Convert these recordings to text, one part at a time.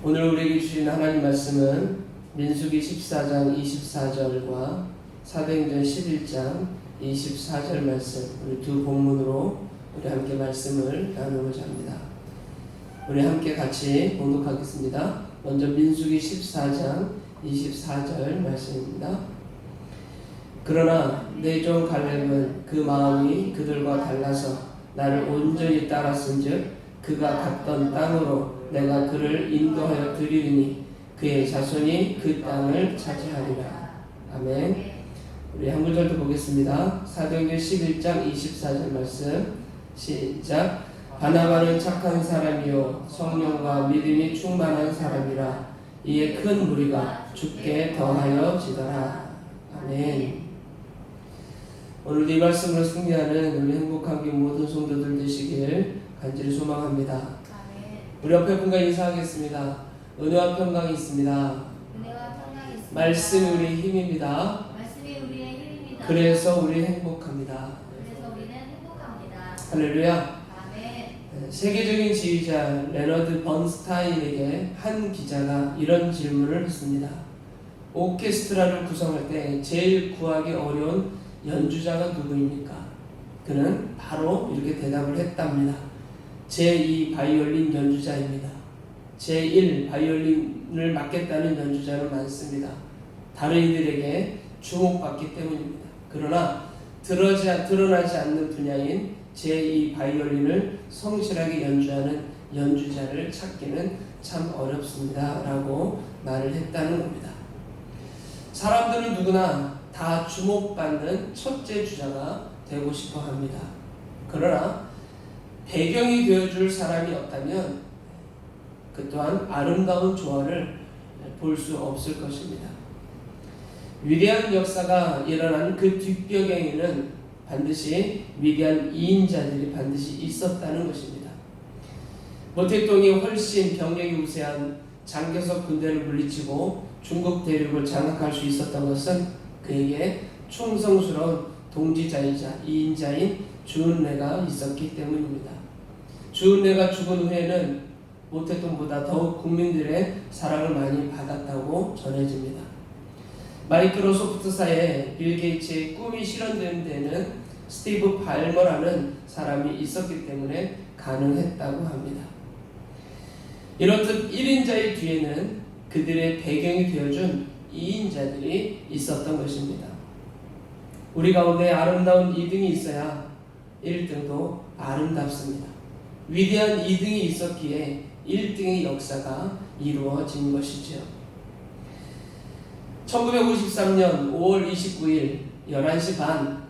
오늘 우리에게 주신 하나님 말씀은 민수기 14장 24절과 사도행전 11장 24절 말씀, 우리 두 본문으로 우리 함께 말씀을 나누고자 합니다. 우리 함께 같이 봉독하겠습니다. 먼저 민수기 14장 24절 말씀입니다. 그러나 내 종 갈렙은 그 마음이 그들과 달라서 나를 온전히 따랐은즉 그가 갔던 땅으로 내가 그를 인도하여 드리리니 그의 자손이 그 땅을 차지하리라. 아멘. 우리 한 구절 더 보겠습니다. 사도행전 11장 24절 말씀 시작. 바나바는 착한 사람이요 성령과 믿음이 충만한 사람이라 이에 큰 무리가 주께 더하여 지더라. 아멘. 오늘 이 말씀을 승리하는 우리 행복한 교회 모든 성도들 되시길 간절히 소망합니다. 아멘. 우리 옆에 분과 인사하겠습니다. 은혜와 평강이 있습니다. 은혜와 평강이 있습니다. 말씀이 우리의 힘입니다. 말씀이 우리의 힘입니다. 그래서 우리 행복합니다. 그래서 우리는 행복합니다. 할렐루야. 아멘. 세계적인 지휘자 레너드 번스타인에게 한 기자가 이런 질문을 했습니다. 오케스트라를 구성할 때 제일 구하기 어려운 연주자가 누구입니까? 그는 바로 이렇게 대답을 했답니다. 제2 바이올린 연주자입니다. 제1 바이올린을 맡겠다는 연주자는 많습니다. 다른 이들에게 주목받기 때문입니다. 그러나 드러나지 않는 분야인 제2 바이올린을 성실하게 연주하는 연주자를 찾기는 참 어렵습니다. 라고 말을 했다는 겁니다. 사람들은 누구나 다 주목받는 첫째 주자가 되고 싶어 합니다. 그러나 배경이 되어줄 사람이 없다면 그 또한 아름다운 조화를 볼 수 없을 것입니다. 위대한 역사가 일어난 그 뒷배경에는 반드시 위대한 이인자들이 반드시 있었다는 것입니다. 모택동이 훨씬 병력이 우세한 장개석 군대를 물리치고 중국 대륙을 장악할 수 있었던 것은 그에게 충성스러운 동지자이자 이인자인 주은래가 있었기 때문입니다. 주은래가 죽은 후에는 모택동보다 더욱 국민들의 사랑을 많이 받았다고 전해집니다. 마이크로소프트사의 빌 게이츠의 꿈이 실현된 데는 스티브 발머라는 사람이 있었기 때문에 가능했다고 합니다. 이렇듯 1인자의 뒤에는 그들의 배경이 되어준 2인자들이 있었던 것입니다. 우리 가운데 아름다운 2등이 있어야 1등도 아름답습니다. 위대한 2등이 있었기에 1등의 역사가 이루어진 것이죠. 1953년 5월 29일 11시 반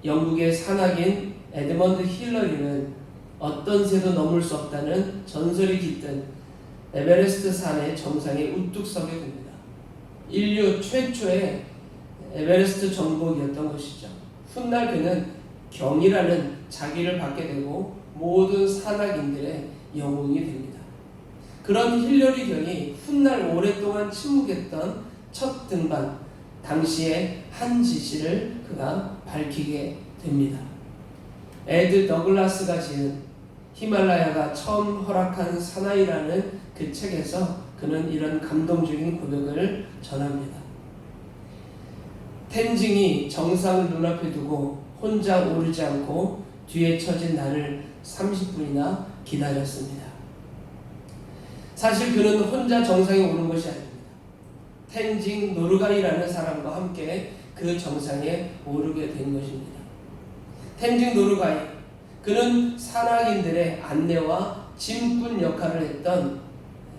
영국의 산악인 에드먼드 힐러리는 어떤 새도 넘을 수 없다는 전설이 깃든 에베레스트 산의 정상에 우뚝 서게 됩니다. 인류 최초의 에베레스트 정복이었던 것이죠. 훗날 그는 경이라는 자기를 받게 되고 모든 산악인들의 영웅이 됩니다. 그런 힐러리 경이 훗날 오랫동안 침묵했던 첫 등반, 당시의 한 지시를 그가 밝히게 됩니다. 에드 더글라스가 지은 히말라야가 처음 허락한 사나이라는 그 책에서 그는 이런 감동적인 고백을 전합니다. 텐징이 정상을 눈앞에 두고 혼자 오르지 않고 뒤에 처진 나를 30분이나 기다렸습니다. 사실 그는 혼자 정상에 오른 것이 아닙니다. 텐징 노르가이라는 사람과 함께 그 정상에 오르게 된 것입니다. 텐징 노르가이, 그는 산악인들의 안내와 짐꾼 역할을 했던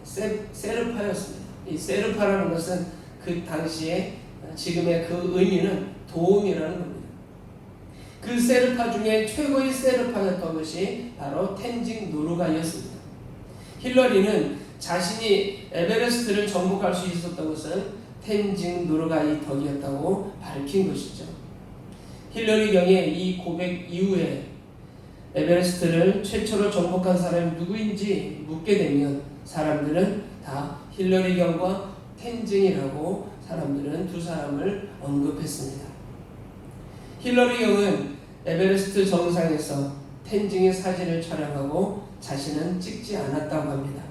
세르파였습니다. 이 세르파라는 것은 그 당시에 지금의 그 의미는 도움이라는 겁니다. 그 세르파 중에 최고의 세르파였던 것이 바로 텐징 노르가이였습니다. 힐러리는 자신이 에베레스트를 정복할 수 있었던 것은 텐징 노르가이 덕이었다고 밝힌 것이죠. 힐러리 경의 이 고백 이후에 에베레스트를 최초로 정복한 사람이 누구인지 묻게 되면 사람들은 다 힐러리 경과 텐징이라고 사람들은 두 사람을 언급했습니다. 힐러리 경은 에베레스트 정상에서 텐징의 사진을 촬영하고 자신은 찍지 않았다고 합니다.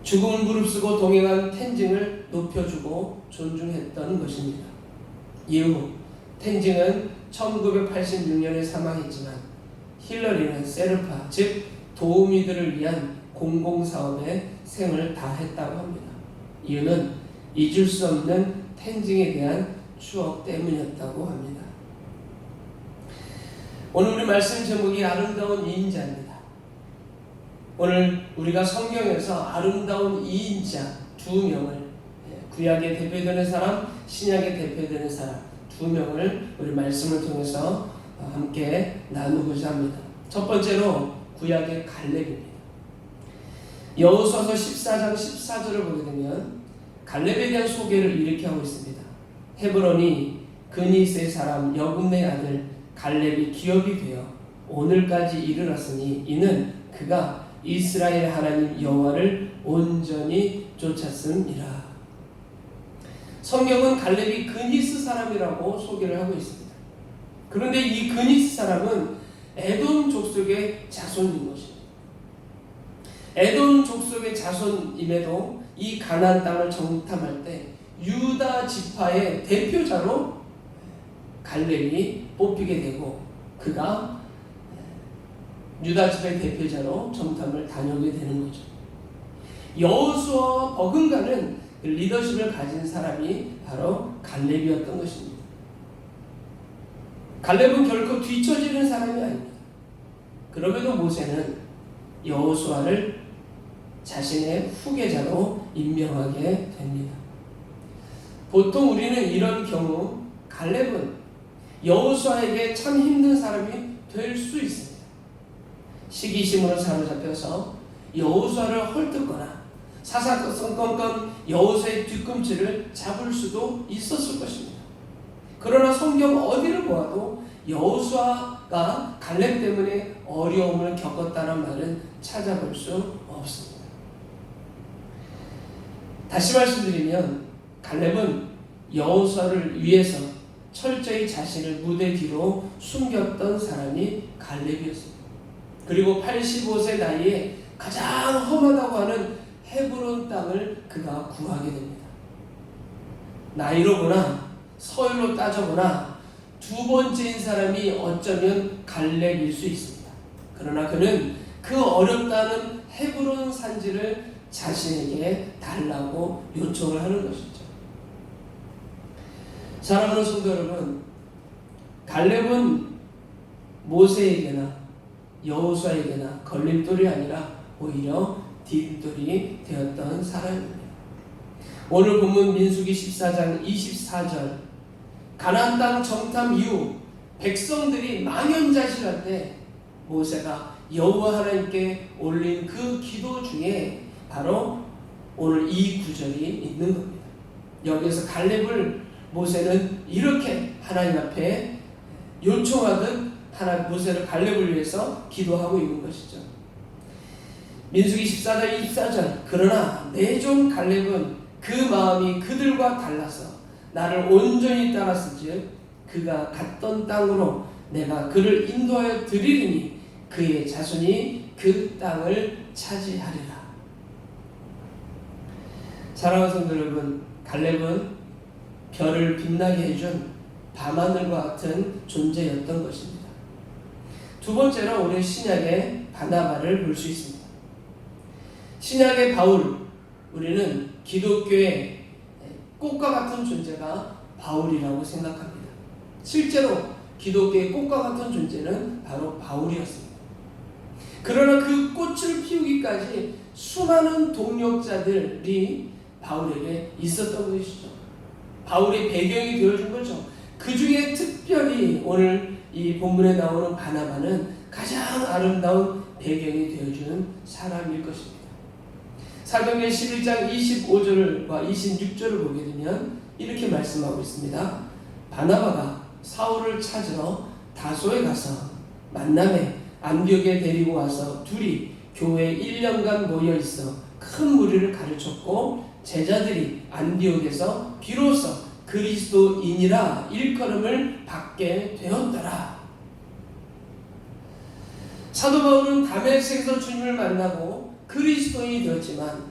죽음을 무릅쓰고 동행한 텐징을 높여주고 존중했던 것입니다. 이후 텐징은 1986년에 사망했지만 힐러리는 세르파, 즉 도우미들을 위한 공공사업에 생을 다했다고 합니다. 이유는 잊을 수 없는 텐징에 대한 추억 때문이었다고 합니다. 오늘 우리 말씀 제목이 아름다운 이인자입니다. 오늘 우리가 성경에서 아름다운 이인자 두 명을, 구약에 대표되는 사람, 신약에 대표되는 사람 두 명을 우리 말씀을 통해서 함께 나누고자 합니다. 첫 번째로 구약의 갈렙입니다. 여호수아서 14장 14절을 보게 되면 갈렙에 대한 소개를 이렇게 하고 있습니다. 헤브론이 그니스의 사람 여분의 아들 갈렙이 기업이 되어 오늘까지 이르렀으니 이는 그가 이스라엘 하나님 여호와를 온전히 쫓았음이라. 성경은 갈렙이 그니스 사람이라고 소개를 하고 있습니다. 그런데 이 그니스 사람은 에돔 족속의 자손인 것입니다. 에돔 족속의 자손임에도 이 가나안 땅을 정탐할 때 유다 지파의 대표자로 갈렙이 뽑히게 되고 그가 유다 지파의 대표자로 정탐을 다녀오게 되는 거죠. 여호수아와 버금가는 리더십을 가진 사람이 바로 갈렙이었던 것입니다. 갈렙은 결코 뒤처지는 사람이 아닙니다. 그럼에도 모세는 여호수아를 자신의 후계자로 임명하게 됩니다. 보통 우리는 이런 경우 갈렙은 여호수아에게 참 힘든 사람이 될 수 있습니다. 시기심으로 사로잡혀서 여호수아를 헐뜯거나 사사건건 여호수아의 뒤꿈치를 잡을 수도 있었을 것입니다. 그러나 성경 어디를 보아도 여호수아가 갈렙 때문에 어려움을 겪었다는 말은 찾아볼 수 없습니다. 다시 말씀드리면 갈렙은 여호수아를 위해서 철저히 자신을 무대 뒤로 숨겼던 사람이 갈렙이었습니다. 그리고 85세 나이에 가장 험하다고 하는 헤브론 땅을 그가 구하게 됩니다. 나이로 보나 서열로 따져보나 두 번째인 사람이 어쩌면 갈렙일 수 있습니다. 그러나 그는 그 어렵다는 헤브론 산지를 자신에게 달라고 요청을 하는 것이죠. 사랑하는 성도 여러분, 갈렙은 모세에게나 여호수아에게나 걸림돌이 아니라 오히려 디딤돌이 되었던 사람입니다. 오늘 본문 민수기 14장 24절, 가나안 땅 정탐 이후 백성들이 망연자실할 때 모세가 여호와 하나님께 올린 그 기도 중에 바로 오늘 이 구절이 있는 겁니다. 여기서 갈렙을 모세는 이렇게 하나님 앞에 요청하듯 모세를 갈렙을 위해서 기도하고 있는 것이죠. 민수기 14장 24절, 그러나 내 종 갈렙은 그 마음이 그들과 달라서 나를 온전히 따랐은즉 그가 갔던 땅으로 내가 그를 인도하여 드리리니 그의 자손이 그 땅을 차지하리라. 사랑하는 성도 여러분, 갈렙은 별을 빛나게 해준 밤하늘과 같은 존재였던 것입니다. 두 번째로 우리 신약의 바나바를 볼 수 있습니다. 신약의 바울, 우리는 기독교의 꽃과 같은 존재가 바울이라고 생각합니다. 실제로 기독교의 꽃과 같은 존재는 바로 바울이었습니다. 그러나 그 꽃을 피우기까지 수많은 동력자들이 바울에게 있었던 것이죠. 바울의 배경이 되어준 거죠. 그 중에 특별히 오늘 이 본문에 나오는 바나바는 가장 아름다운 배경이 되어주는 사람일 것입니다. 사도행전 11장 25절과 26절을 보게 되면 이렇게 말씀하고 있습니다. 바나바가 사울을 찾으러 다소에 가서 만남에 안디옥에 데리고 와서 둘이 교회에 1년간 모여 있어 큰 무리를 가르쳤고 제자들이 안디옥에서 비로소 그리스도인이라 일컬음을 받게 되었더라. 사도 바울은 다메섹에서 주님을 만나고 그리스도인이 되었지만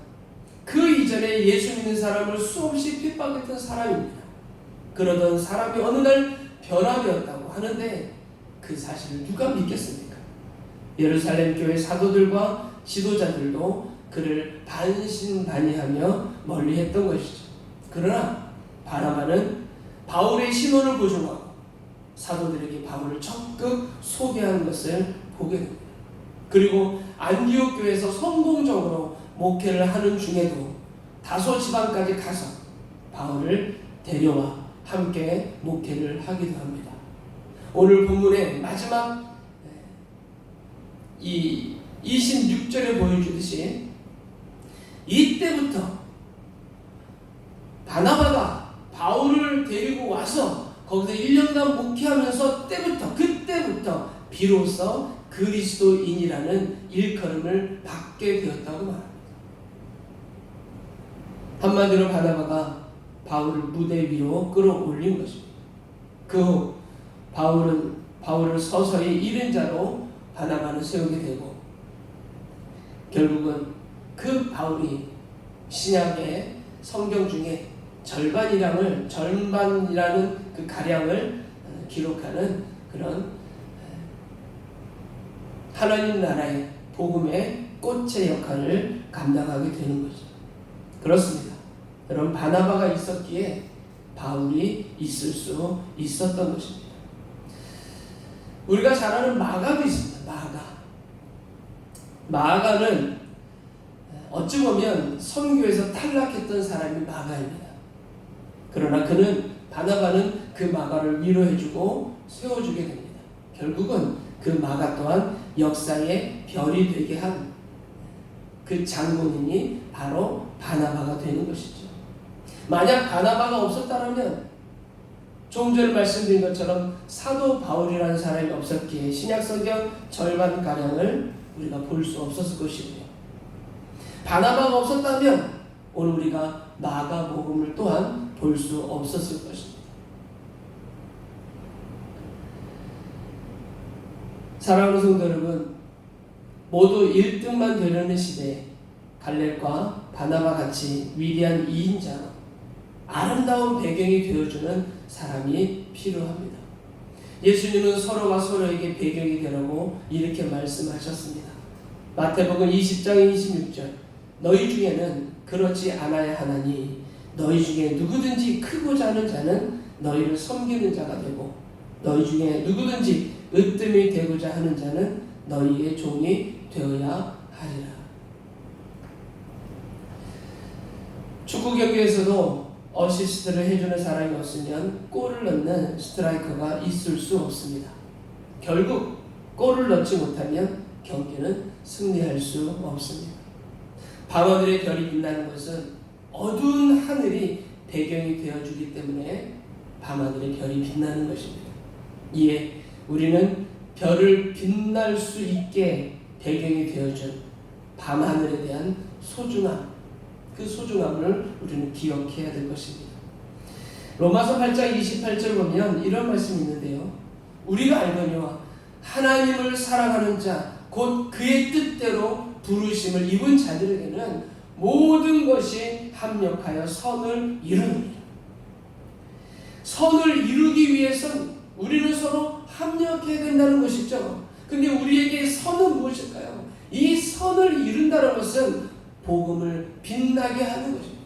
그 이전에 예수 믿는 사람을 수없이 핍박했던 사람입니다. 그러던 사람이 어느 날 변화되었다고 하는데 그 사실을 누가 믿겠습니까? 예루살렘 교회 사도들과 지도자들도 그를 반신반의하며 멀리했던 것이죠. 그러나 바나바는 바울의 신호를 보존하고 사도들에게 바울을 적극 소개하는 것을 보게 됩니다. 그리고 안디옥 교회에서 성공적으로 목회를 하는 중에도 다소 지방까지 가서 바울을 데려와 함께 목회를 하기도 합니다. 오늘 본문의 마지막 이 26절에 보여주듯이 이때부터 바나바가 바울을 데리고 와서 거기서 1년간 목회하면서 그때부터 비로소 그리스도인이라는 일컬음을 받게 되었다고 말합니다. 한마디로 바나바가 바울을 무대 위로 끌어올린 것입니다. 그 후 바울을 서서히 잃은 자로 바나바는 세우게 되고 결국은 그 바울이 신약의 성경 중에 절반이라는 그 가량을 기록하는 그런 하나님 나라의 복음의 꽃의 역할을 감당하게 되는 거죠. 그렇습니다. 여러분, 바나바가 있었기에 바울이 있을 수 있었던 것입니다. 우리가 잘 아는 마가도 있습니다. 마가는 어찌 보면 선교에서 탈락했던 사람이 마가입니다. 그러나 바나바는 그 마가를 위로해주고 세워주게 됩니다. 결국은 그 마가 또한 역사의 별이 되게 한 그 장본인이 바로 바나바가 되는 것이죠. 만약 바나바가 없었다면 조금 전에 말씀드린 것처럼 사도 바울이라는 사람이 없었기에 신약성경 절반가량을 우리가 볼 수 없었을 것이고요. 바나바가 없었다면 오늘 우리가 마가복음을 또한 볼 수 없었을 것입니다. 사랑하는 성도 여러분, 모두 1등만 되려는 시대에 갈렙과 바나바 같이 위대한 2인자로 아름다운 배경이 되어주는 사람이 필요합니다. 예수님은 서로가 서로에게 배경이 되라고 이렇게 말씀하셨습니다. 마태복음 20장 26절, 너희 중에는 그렇지 않아야 하나니 너희 중에 누구든지 크고자 하는 자는 너희를 섬기는 자가 되고 너희 중에 누구든지 으뜸이 되고자 하는 자는 너희의 종이 되어야 하리라. 축구 경기에서도 어시스트를 해주는 사람이 없으면 골을 넣는 스트라이커가 있을 수 없습니다. 결국 골을 넣지 못하면 경기는 승리할 수 없습니다. 밤하늘의 별이 빛나는 것은 어두운 하늘이 배경이 되어주기 때문에 밤하늘의 별이 빛나는 것입니다. 이에 우리는 별을 빛날 수 있게 배경이 되어준 밤하늘에 대한 소중함, 그 소중함을 우리는 기억해야 될 것입니다. 로마서 8장 28절 보면 이런 말씀이 있는데요. 우리가 알거니와 하나님을 사랑하는 자, 곧 그의 뜻대로 부르심을 입은 자들에게는 모든 것이 합력하여 선을 이루느니라. 선을 이루기 위해서는 우리는 서로 합력해야 된다는 것이죠. 근데 우리에게 선은 무엇일까요? 이 선을 이룬다는 것은 복음을 빛나게 하는 것입니다.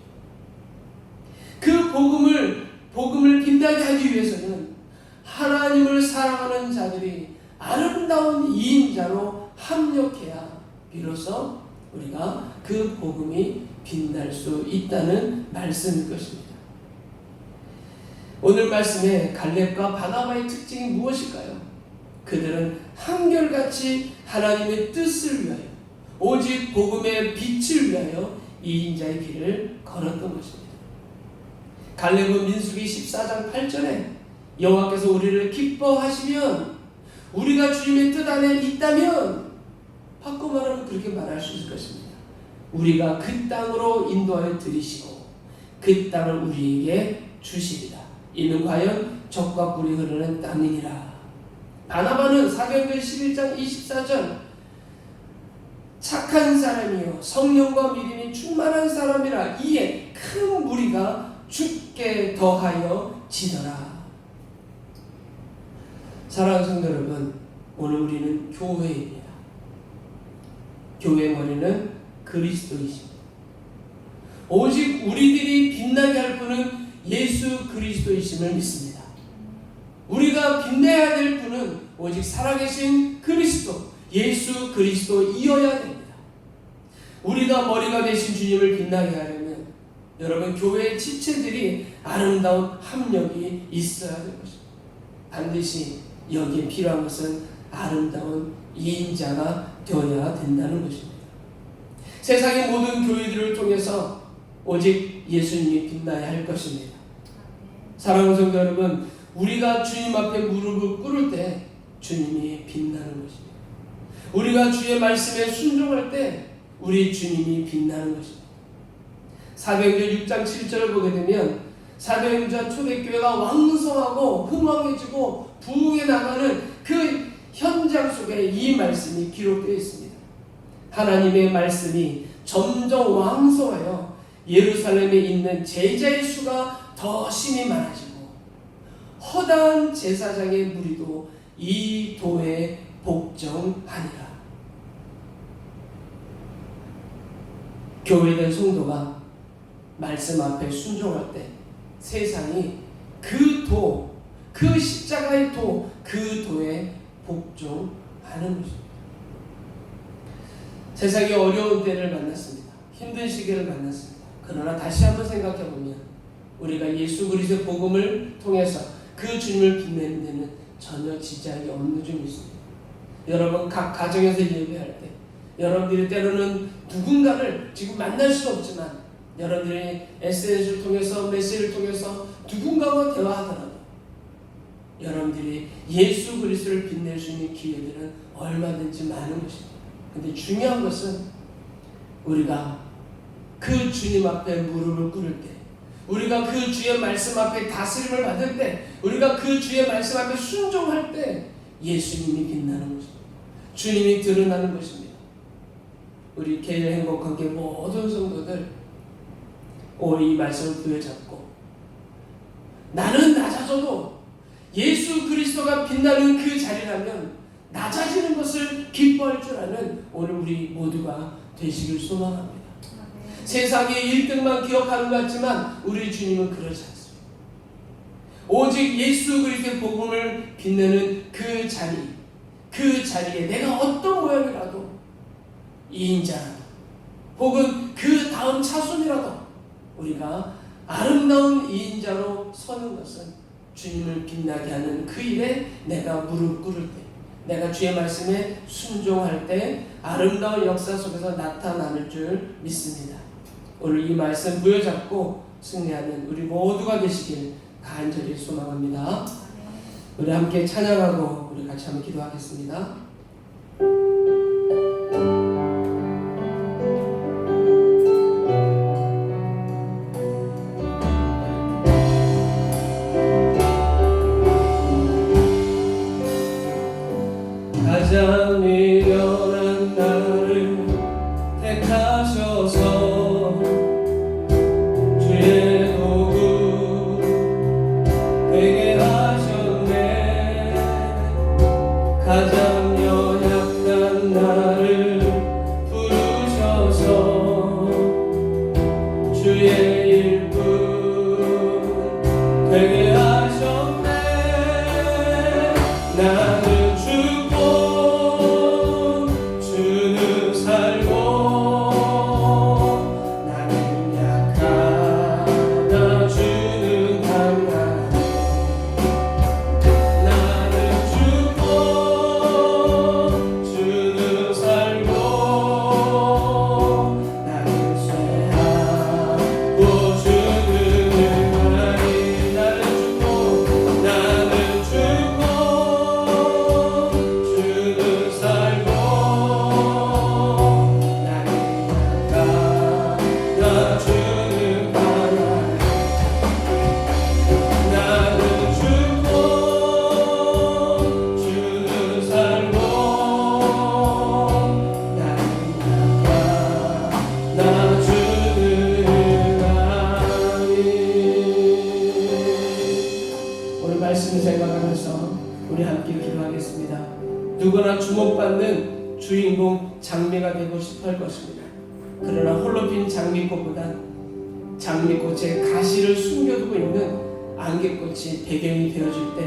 그 복음을 빛나게 하기 위해서는 하나님을 사랑하는 자들이 아름다운 2인자로 합력해야 비로소 우리가 그 복음이 빛날 수 있다는 말씀일 것입니다. 오늘 말씀에 갈렙과 바나바의 특징이 무엇일까요? 그들은 한결같이 하나님의 뜻을 위하여 오직 복음의 빛을 위하여 2인자의 길을 걸었던 것입니다. 갈렙은 민수기 14장 8절에 여호와께서 우리를 기뻐하시면 우리가 주님의 뜻 안에 있다면 바꿔 말하면 그렇게 말할 수 있을 것입니다. 우리가 그 땅으로 인도하여 들이시고 그 땅을 우리에게 주시리라. 이는 과연 젖과 꿀이 흐르는 땅이니라. 바나바는 사도행전 11장 24절 착한 사람이요 성령과 믿음이 충만한 사람이라 이에 큰 무리가 죽게 더하여 지더라. 사랑하는 성도 여러분, 오늘 우리는 교회입니다. 교회의 머리는 그리스도이십니다. 오직 우리들이 빛나게 할 분은 예수 그리스도이심을 믿습니다. 우리가 빛내야 될 분은 오직 살아계신 그리스도, 예수 그리스도이어야 됩니다. 우리가 머리가 되신 주님을 빛나게 하려면 여러분 교회의 지체들이 아름다운 합력이 있어야 될 것입니다. 반드시 여기에 필요한 것은 아름다운 이인자가 되어야 된다는 것입니다. 세상의 모든 교회들을 통해서 오직 예수님이 빛나야 할 것입니다. 사랑하는 성도 여러분, 우리가 주님 앞에 무릎을 꿇을 때 주님이 빛나는 것입니다. 우리가 주의 말씀에 순종할 때 우리 주님이 빛나는 것입니다. 사도행전 6장 7절을 보게 되면 사도행전 초대교회가 왕성하고 흥왕해지고 부흥해 나가는 그 현장 속에 이 말씀이 기록되어 있습니다. 하나님의 말씀이 점점 왕성하여 예루살렘에 있는 제자의 수가 더 심히 많아지고 허다한 제사장의 무리도 이 도에 복종하니라. 교회된 성도가 말씀 앞에 순종할 때 세상이 그 도, 그 십자가의 도, 그 도에 복종하는 것입니다. 세상이 어려운 때를 만났습니다. 힘든 시기를 만났습니다. 그러나 다시 한번 생각해 보면 우리가 예수 그리스도의 복음을 통해서 그 주님을 빛내는 데는 전혀 지장이 없는 줄 믿습니다. 여러분 각 가정에서 예배할 때 여러분들이 때로는 누군가를 지금 만날 수 없지만 여러분들이 SNS를 통해서 메시지를 통해서 누군가와 대화하더라도 여러분들이 예수 그리스도를 빛낼 수 있는 기회들은 얼마든지 많은 것입니다. 근데 중요한 것은 우리가 그 주님 앞에 무릎을 꿇을 때, 우리가 그 주의 말씀 앞에 다스림을 받을 때, 우리가 그 주의 말씀 앞에 순종할 때 예수님이 빛나는 것입니다. 주님이 드러나는 것입니다. 우리 개인 행복관계 모든 성도들 오늘 이 말씀을 부여잡고 나는 낮아져도 예수 그리스도가 빛나는 그 자리라면 낮아지는 것을 기뻐할 줄 아는 오늘 우리 모두가 되시길 소망합니다. 세상의 1등만 기억하는 것 같지만 우리 주님은 그러지 않습니다. 오직 예수 그리스도의 복음을 빛내는 그 자리, 그 자리에 내가 어떤 모양이라도 이인자라도 혹은 그 다음 차순이라도 우리가 아름다운 이인자로 서는 것은 주님을 빛나게 하는 그 일에 내가 무릎 꿇을 때, 내가 주의 말씀에 순종할 때 아름다운 역사 속에서 나타나는 줄 믿습니다. 오늘 이 말씀 부여잡고 승리하는 우리 모두가 되시길 간절히 소망합니다. 우리 함께 찬양하고 우리 같이 한번 기도하겠습니다. 가장 미련한 나를 택하셔서 주의 도구 되게 하셨네. 가장 연약한 나를 부르셔서 주의 일꾼 되게 하셨네. 나는 살고 나는 쇠하고 주목받는 주인공 장미가 되고 싶어 할 것입니다. 그러나 홀로 핀 장미꽃보단 장미꽃의 가시를 숨겨두고 있는 안개꽃이 배경이 되어줄 때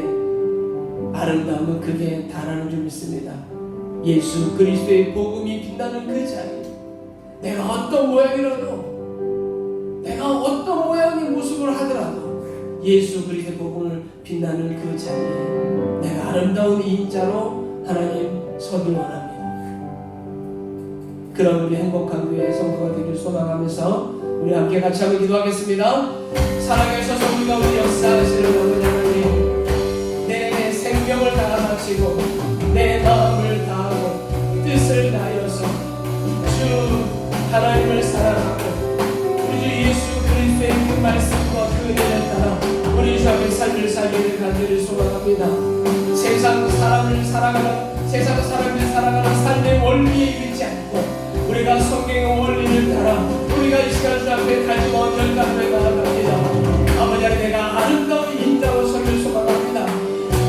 아름다움은 극에 달하는 줄 믿습니다. 예수 그리스도의 복음이 빛나는 그 자리, 내가 어떤 모양이라도, 내가 어떤 모양의 모습을 하더라도 예수 그리스도의 복음을 빛나는 그 자리에 내가 아름다운 인자로 하나님 서길 원합니다. 그런 우리 행복한 교회 성도가 되길 소망하면서 우리 함께 같이 한번 기도하겠습니다. 살아계셔서 우리가 우리 역사하시는 아버지 하나님, 내 생명을 다 바치고 내 마음을 다하고 뜻을 다하여서 주 하나님을 사랑하고 우리 주 예수 그리스도의 그 말씀과 그 은혜를 따라 우리 주 앞에 삶을 살기를 간절히 소망합니다. 세상 사람을 사랑하는, 세상 사람을 사랑하는 삶의 원리에 이르지 않고 우리가 성경의 원리를 따라 우리가 이 시간 주 앞에 가지고 언전 앞에 나아갑니다. 아버지 하나님, 내가 아름다운 인자로 서길 소망합니다.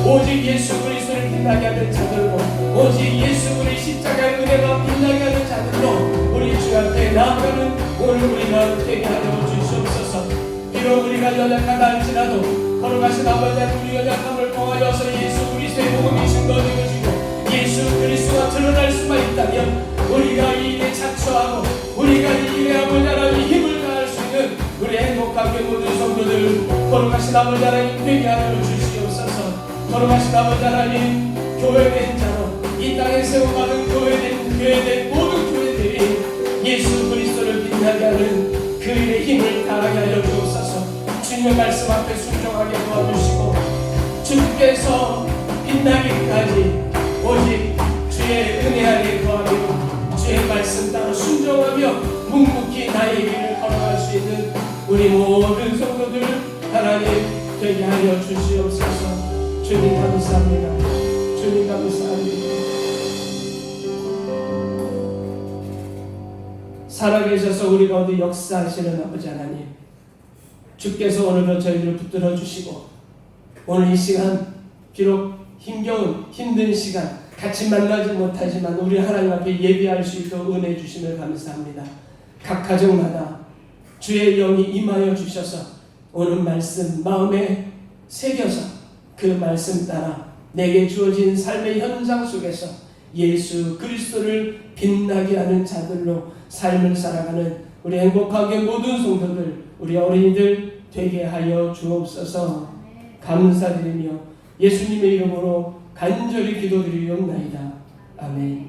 오직 예수 그리스도를 빛나게 하는 자들로, 오직 예수 그리스도의 십자가의 은혜가 빛나게 하는 자들로 우리 주 앞에 나아가는 오늘 우리가 되게 하여 주시옵소서. 비록 우리가 연약하다 할지라도 걸어가신 아버지 하나님, 우리 연약함을 통하여서 예수 그리스도의 복음이 증거되어지고 예수 그리스도가 드러날 수만 있다면 우리가 이 일에 착수하고 우리가 이 일에 아버지 하나님 힘을 다할 수 있는 우리 행복하게 모든 성도들 걸어가신 아버지 하나님 되게 하여 주시옵소서. 걸어가신 아버지 하나님, 교회된 자로 이 땅에 세워가는 교회된 모든 교회들이 예수 그리스도를 빛나게 하는 그 일에 힘을 다하게 하여 주옵소서. 주님의 말씀 앞에 순종하게 도와주시고 주께서 빛나기까지 오직 주의 은혜 아래 거하며 주의 말씀 따라 순종하며 묵묵히 나의 길을 걸어갈 수 있는 우리 모든 성도들 하나님 되게 하여 주시옵소서. 주님 감사합니다. 주님 감사합니다. 살아계셔서 우리 가운데 역사하시는 아버지 하나님, 주께서 오늘도 저희들을 붙들어 주시고 오늘 이 시간 비록 힘겨운 힘든 시간 같이 만나지 못하지만 우리 하나님 앞에 예배할 수 있도록 은혜 주심을 감사합니다. 각 가정마다 주의 영이 임하여 주셔서 오늘 말씀 마음에 새겨서 그 말씀 따라 내게 주어진 삶의 현장 속에서 예수 그리스도를 빛나게 하는 자들로 삶을 살아가는 우리 행복하게 모든 성도들, 우리 어린이들 되게 하여 주옵소서. 감사드리며 예수님의 이름으로 간절히 기도드리옵나이다. 아멘.